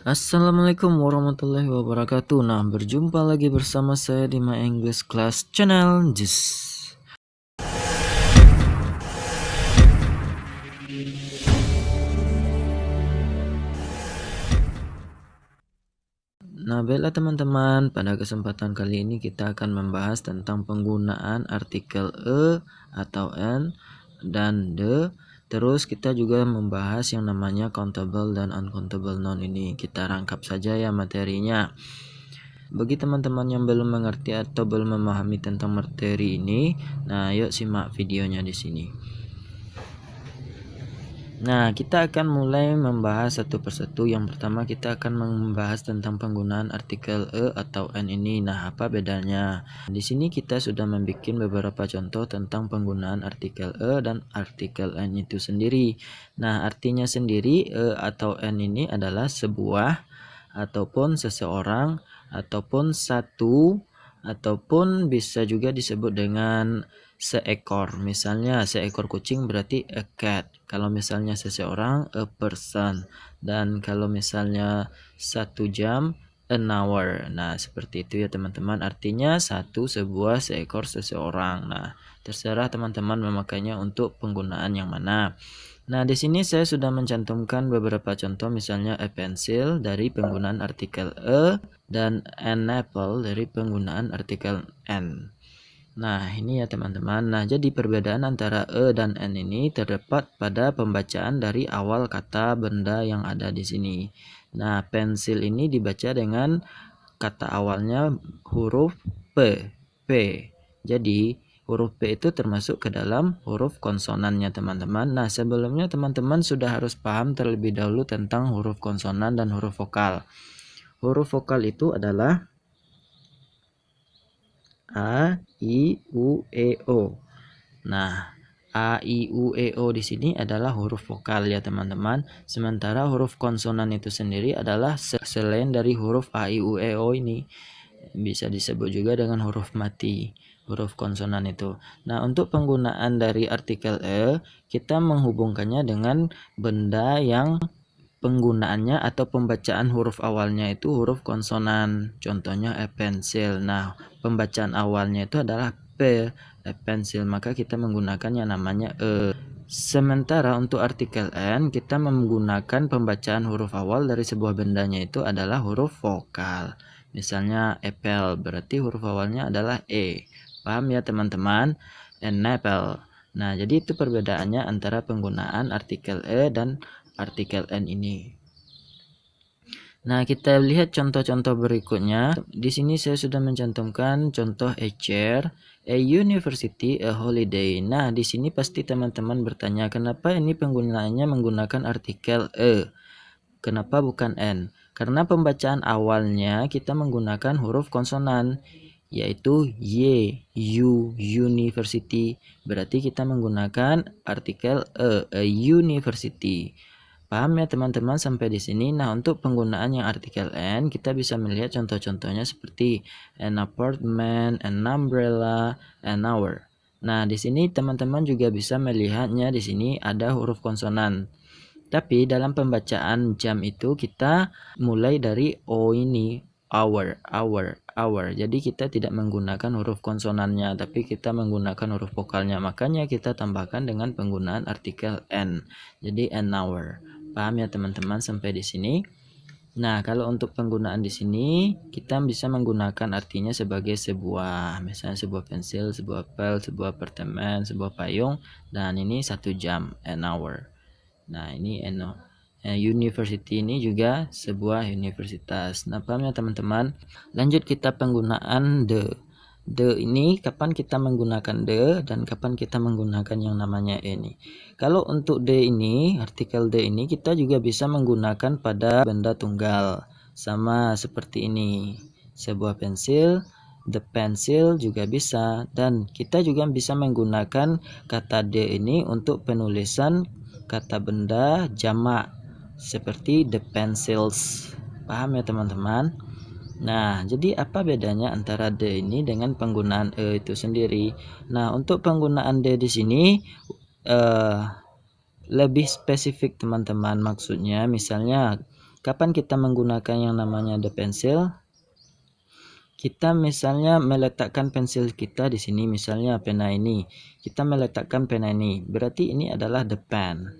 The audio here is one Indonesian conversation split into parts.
Assalamualaikum warahmatullahi wabarakatuh. Nah, berjumpa lagi bersama saya di My English Class Channel. Nah, baiklah teman-teman, pada kesempatan kali ini kita akan membahas tentang penggunaan artikel atau n dan the. Terus kita juga membahas yang namanya countable dan uncountable noun ini. Kita rangkap saja ya materinya. Bagi teman-teman yang belum mengerti atau belum memahami tentang materi ini, nah yuk simak videonya di sini. Nah, kita akan mulai membahas satu persatu. Yang pertama kita akan membahas tentang penggunaan artikel atau n ini. Nah, apa bedanya? Di sini kita sudah membuat beberapa contoh tentang penggunaan artikel dan artikel n itu sendiri. Nah, artinya sendiri atau n ini adalah sebuah ataupun seseorang ataupun satu ataupun bisa juga disebut dengan seekor. Misalnya seekor kucing berarti a cat. Kalau misalnya seseorang a person. Dan kalau misalnya 1 jam an hour. Nah, seperti itu ya teman-teman. Artinya sebuah, seekor, seseorang. Nah, terserah teman-teman memakainya untuk penggunaan yang mana. Nah, di sini saya sudah mencantumkan beberapa contoh, misalnya a pencil dari penggunaan artikel dan an apple dari penggunaan artikel n. Nah, ini ya teman-teman. Nah, jadi perbedaan antara dan n ini terdapat pada pembacaan dari awal kata benda yang ada di sini. Nah, pensil ini dibaca dengan kata awalnya huruf P. Jadi, huruf P itu termasuk ke dalam huruf konsonannya teman-teman. Nah, sebelumnya teman-teman sudah harus paham terlebih dahulu tentang huruf konsonan dan huruf vokal. Huruf vokal itu adalah A, I, U, E, O. Nah, A, I, U, E, O di sini adalah huruf vokal ya teman-teman. Sementara huruf konsonan itu sendiri adalah selain dari huruf A, I, U, E, O ini. Bisa disebut juga dengan huruf mati, huruf konsonan itu. Nah, untuk penggunaan dari artikel kita menghubungkannya dengan benda yang penggunaannya atau pembacaan huruf awalnya itu huruf konsonan. Contohnya a pencil. Nah, pembacaan awalnya itu adalah P, a pencil. Maka kita menggunakan yang namanya Sementara untuk artikel n kita menggunakan pembacaan huruf awal dari sebuah bendanya itu adalah huruf vokal. Misalnya apple berarti huruf awalnya adalah E. Paham ya teman-teman? An apple. Nah, jadi itu perbedaannya antara penggunaan artikel dan artikel n ini. Nah, kita lihat contoh-contoh berikutnya. Di sini saya sudah mencantumkan contoh a chair, a university, a holiday. Nah, di sini pasti teman-teman bertanya, kenapa ini penggunaannya menggunakan artikel Kenapa bukan n? Karena pembacaan awalnya kita menggunakan huruf konsonan, yaitu y, u, university. Berarti kita menggunakan artikel a university. Paham ya teman-teman sampai di sini? Nah, untuk penggunaan yang artikel n, kita bisa melihat contoh-contohnya seperti an apartment, an umbrella, an hour. Nah, di sini teman-teman juga bisa melihatnya di sini ada huruf konsonan. Tapi dalam pembacaan jam itu kita mulai dari o ini, hour, hour, hour. Jadi kita tidak menggunakan huruf konsonannya, tapi kita menggunakan huruf vokalnya. Makanya kita tambahkan dengan penggunaan artikel n. Jadi an hour. Paham ya teman-teman sampai di sini? Nah, kalau untuk penggunaan di sini kita bisa menggunakan artinya sebagai sebuah, misalnya sebuah pensil, sebuah pel, sebuah apartemen, sebuah payung, dan ini 1 jam, an hour. Nah, ini university ini juga sebuah universitas. Nah, paham ya teman-teman? Lanjut kita penggunaan the. The ini kapan kita menggunakan the dan kapan kita menggunakan yang namanya ini. Kalau untuk the ini, artikel the ini kita juga bisa menggunakan pada benda tunggal. Sama seperti ini. Sebuah pensil, the pencil juga bisa, dan kita juga bisa menggunakan kata the ini untuk penulisan kata benda jamak seperti the pencils. Paham ya teman-teman? Nah, jadi apa bedanya antara the ini dengan penggunaan itu sendiri? Nah, untuk penggunaan the di sini lebih spesifik teman-teman, maksudnya misalnya Kapan kita menggunakan yang namanya the pencil? Kita misalnya meletakkan pensil kita di sini, misalnya pena ini. Kita meletakkan pena ini, berarti ini adalah the pen.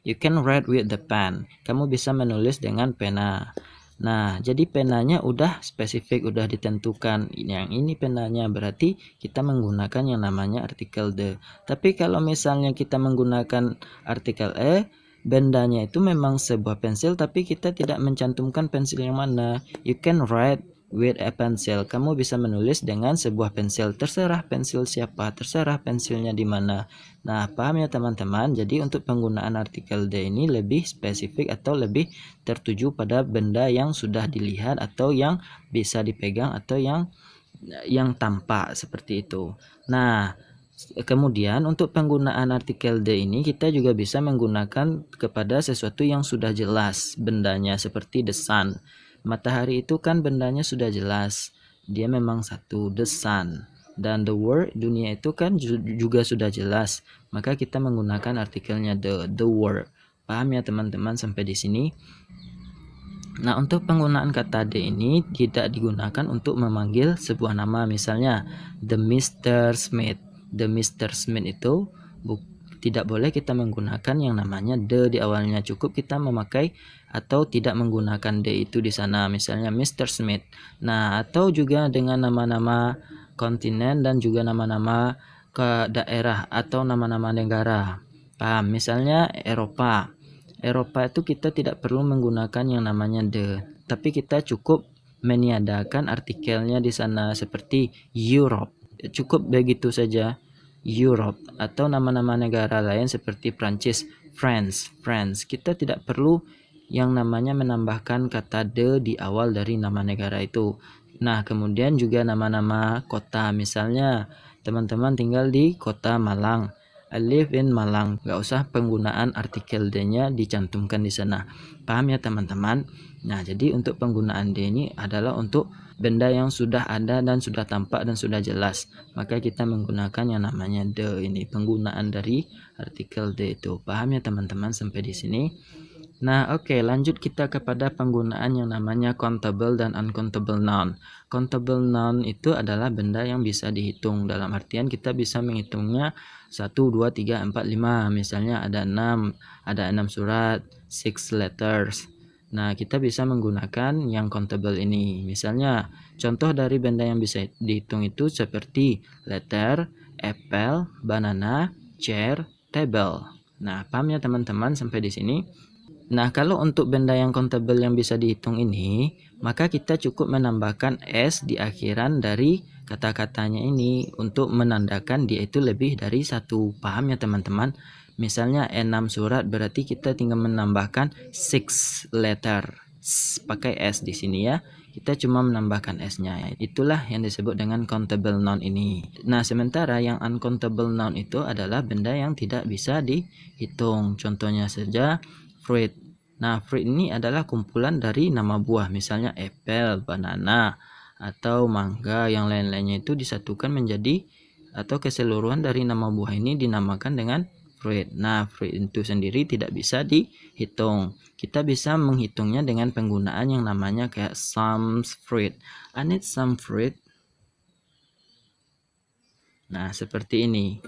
You can write with the pen. Kamu bisa menulis dengan pena. Nah, jadi penanya udah spesifik, udah ditentukan. Yang ini penanya, berarti kita menggunakan yang namanya artikel the. Tapi kalau misalnya kita menggunakan artikel bendanya itu memang sebuah pensil, tapi kita tidak mencantumkan pensil yang mana. You can write with a pencil. Kamu bisa menulis dengan sebuah pensil. Terserah pensil siapa, terserah pensilnya di mana. Nah, paham ya teman-teman? Jadi untuk penggunaan artikel the ini lebih spesifik atau lebih tertuju pada benda yang sudah dilihat atau yang bisa dipegang atau yang tampak seperti itu. Nah, kemudian untuk penggunaan artikel the ini kita juga bisa menggunakan kepada sesuatu yang sudah jelas bendanya, seperti the sun. Matahari itu kan bendanya sudah jelas, dia memang satu, the sun. Dan the world, dunia itu kan juga sudah jelas, maka kita menggunakan artikelnya the world. Paham ya teman-teman sampai di sini? Nah, untuk penggunaan kata the ini tidak digunakan untuk memanggil sebuah nama, misalnya the Mr. Smith. The Mr. Smith itu tidak boleh kita menggunakan yang namanya the di awalnya. Cukup kita memakai atau tidak menggunakan the itu di sana, misalnya Mr. Smith. Nah, atau juga dengan nama-nama kontinen dan juga nama-nama ke daerah atau nama-nama negara. Paham? Misalnya Eropa. Eropa itu kita tidak perlu menggunakan yang namanya the, tapi kita cukup meniadakan artikelnya di sana, seperti Europe. Cukup begitu saja, Europe. Atau nama-nama negara lain seperti Prancis, France. Kita tidak perlu yang namanya menambahkan kata the di awal dari nama negara itu. Nah, kemudian juga nama-nama kota, misalnya teman-teman tinggal di kota Malang, I live in Malang. Gak usah penggunaan artikel D-nya dicantumkan di sana. Paham ya teman-teman? Nah, jadi untuk penggunaan D ini adalah untuk benda yang sudah ada dan sudah tampak dan sudah jelas. Maka kita menggunakan yang namanya the ini, penggunaan dari artikel D itu. Paham ya teman-teman sampai di sini? Nah, oke, lanjut kita kepada penggunaan yang namanya countable dan uncountable noun. Countable noun itu adalah benda yang bisa dihitung. Dalam artian kita bisa menghitungnya 1, 2, 3, 4, 5. Misalnya ada 6 surat, 6 letters. Nah, kita bisa menggunakan yang countable ini. Misalnya, contoh dari benda yang bisa dihitung itu seperti letter, apple, banana, chair, table. Nah, paham ya teman-teman sampai di sini? Nah, kalau untuk benda yang countable yang bisa dihitung ini, maka kita cukup menambahkan s di akhiran dari kata-katanya ini untuk menandakan dia itu lebih dari satu. Paham ya teman-teman? Misalnya 6 surat, berarti kita tinggal menambahkan 6 letter. Pakai s di sini ya. Kita cuma menambahkan s-nya. Itulah yang disebut dengan countable noun ini. Nah, sementara yang uncountable noun itu adalah benda yang tidak bisa dihitung. Contohnya saja fruit. Nah, fruit ini adalah kumpulan dari nama buah, misalnya apple, banana, atau mangga, yang lain-lainnya itu disatukan menjadi atau keseluruhan dari nama buah ini dinamakan dengan fruit. Nah, fruit itu sendiri tidak bisa dihitung. Kita bisa menghitungnya dengan penggunaan yang namanya kayak some fruit. I need some fruit. Nah, seperti ini.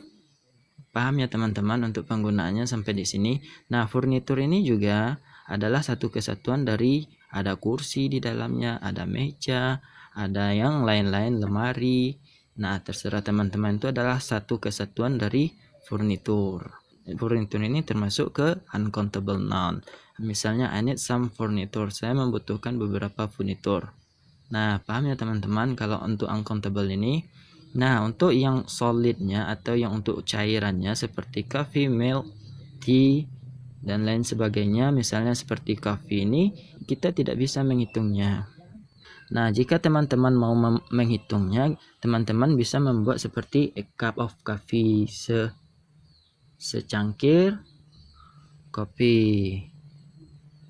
Paham ya teman-teman untuk penggunaannya sampai di sini. Nah, furnitur ini juga adalah satu kesatuan dari ada kursi di dalamnya, ada meja, ada yang lain-lain, lemari. Nah, terserah teman-teman, itu adalah satu kesatuan dari furnitur. Furnitur ini termasuk ke uncountable noun. Misalnya, I need some furniture. Saya membutuhkan beberapa furnitur. Nah, paham ya teman-teman kalau untuk uncountable ini? Nah, untuk yang solidnya atau yang untuk cairannya seperti coffee, milk, tea, dan lain sebagainya, misalnya seperti coffee ini, kita tidak bisa menghitungnya. Nah, jika teman-teman mau menghitungnya, teman-teman bisa membuat seperti a cup of coffee, secangkir kopi.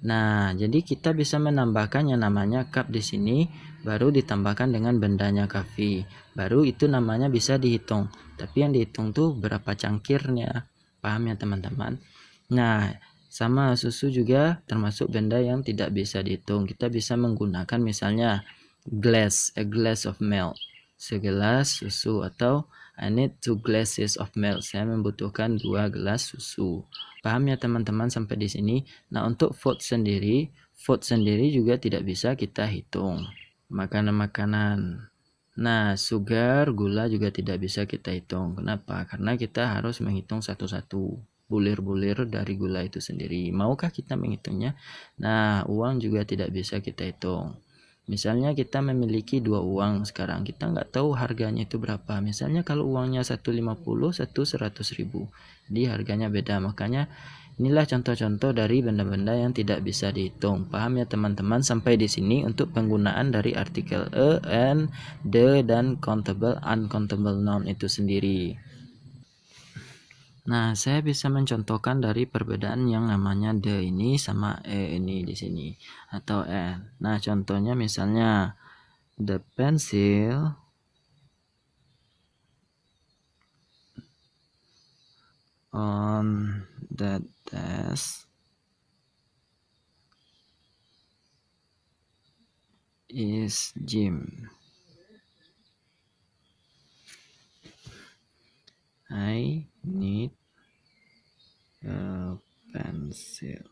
Nah, jadi kita bisa menambahkan yang namanya cup di sini, baru ditambahkan dengan bendanya coffee. Baru itu namanya bisa dihitung. Tapi yang dihitung tuh berapa cangkirnya. Paham ya teman-teman? Nah, Sama susu juga termasuk benda yang tidak bisa dihitung. Kita bisa menggunakan misalnya a glass of milk, segelas susu, atau I need 2 glasses of milk. Saya membutuhkan 2 gelas susu. Paham ya teman-teman sampai di sini? Nah, untuk food sendiri juga tidak bisa kita hitung. Makanan-makanan. Nah, sugar, gula juga tidak bisa kita hitung. Kenapa? Karena kita harus menghitung satu-satu bulir-bulir dari gula itu sendiri. Maukah kita menghitungnya? Nah, uang juga tidak bisa kita hitung. Misalnya kita memiliki 2 uang sekarang, kita nggak tahu harganya itu berapa. Misalnya kalau uangnya 150, satu 100.000. Jadi harganya beda. Makanya inilah contoh-contoh dari benda-benda yang tidak bisa dihitung. Paham ya teman-teman sampai di sini untuk penggunaan dari artikel and, the, dan countable, uncountable noun itu sendiri. Nah, saya bisa mencontohkan dari perbedaan yang namanya the ini sama ini di sini atau and. Nah, contohnya misalnya the pencil on the desk is Jim. I need a pencil.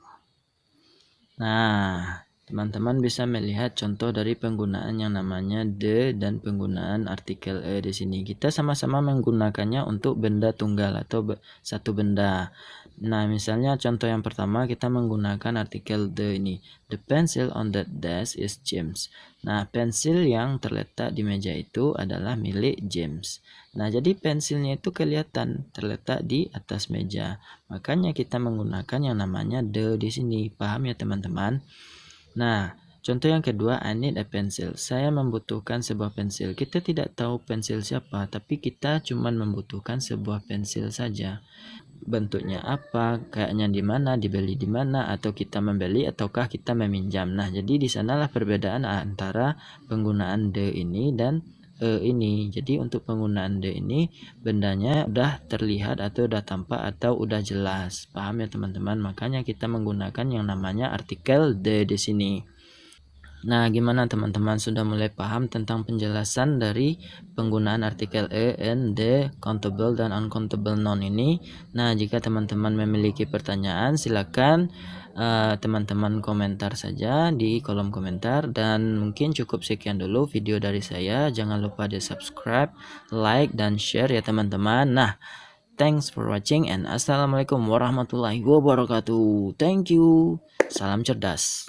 Nah, teman-teman bisa melihat contoh dari penggunaan yang namanya the dan penggunaan artikel di sini. Kita sama-sama menggunakannya untuk benda tunggal atau satu benda. Nah, misalnya contoh yang pertama kita menggunakan artikel the ini. The pencil on that desk is James. Nah, pensil yang terletak di meja itu adalah milik James. Nah, jadi pensilnya itu kelihatan terletak di atas meja. Makanya kita menggunakan yang namanya the di sini. Paham ya teman-teman? Nah, contoh yang kedua, I need a pencil. Saya membutuhkan sebuah pensil. Kita tidak tahu pensil siapa, tapi kita cuma membutuhkan sebuah pensil saja. Bentuknya apa, kayaknya di mana, dibeli di mana, atau kita membeli ataukah kita meminjam. Nah, jadi di sanalah perbedaan antara penggunaan the ini dan ini. Jadi untuk penggunaan the ini bendanya udah terlihat atau udah tampak atau udah jelas. Paham ya teman-teman? Makanya kita menggunakan yang namanya artikel the di sini. Nah, gimana teman-teman, sudah mulai paham tentang penjelasan dari penggunaan artikel and, the, countable dan uncountable noun ini? Nah, jika teman-teman memiliki pertanyaan, silakan teman-teman komentar saja di kolom komentar. Dan mungkin cukup sekian dulu video dari saya. Jangan lupa di subscribe, like, dan share ya teman-teman. Nah, thanks for watching and assalamualaikum warahmatullahi wabarakatuh. Thank you. Salam cerdas.